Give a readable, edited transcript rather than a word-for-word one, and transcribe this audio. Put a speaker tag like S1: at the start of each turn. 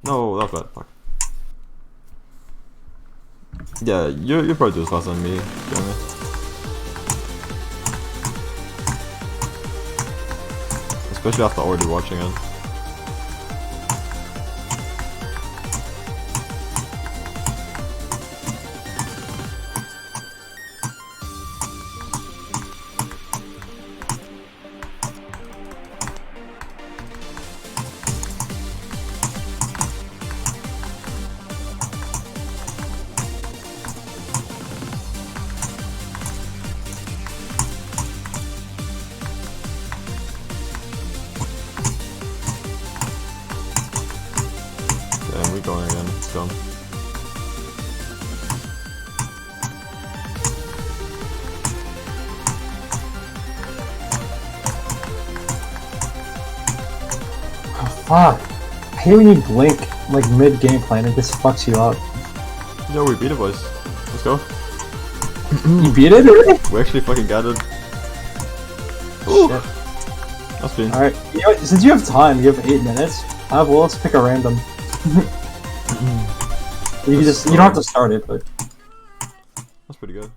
S1: No, that was bad. Fuck. Yeah, you probably do this faster than me, to be honest. Especially after already watching it. Damn, we're going again. It's gone.
S2: Oh, fuck. I hate when you blink like mid-game plan, it just fucks you up.
S1: Yo, we beat it, boys. Let's go.
S2: You beat it already?
S1: We actually fucking got it.
S2: Oh, shit.
S1: That's been.
S2: Alright, you know what, since you have time, you have 8 minutes, well, let's pick a random. You don't have to start it, but...
S1: That's pretty good.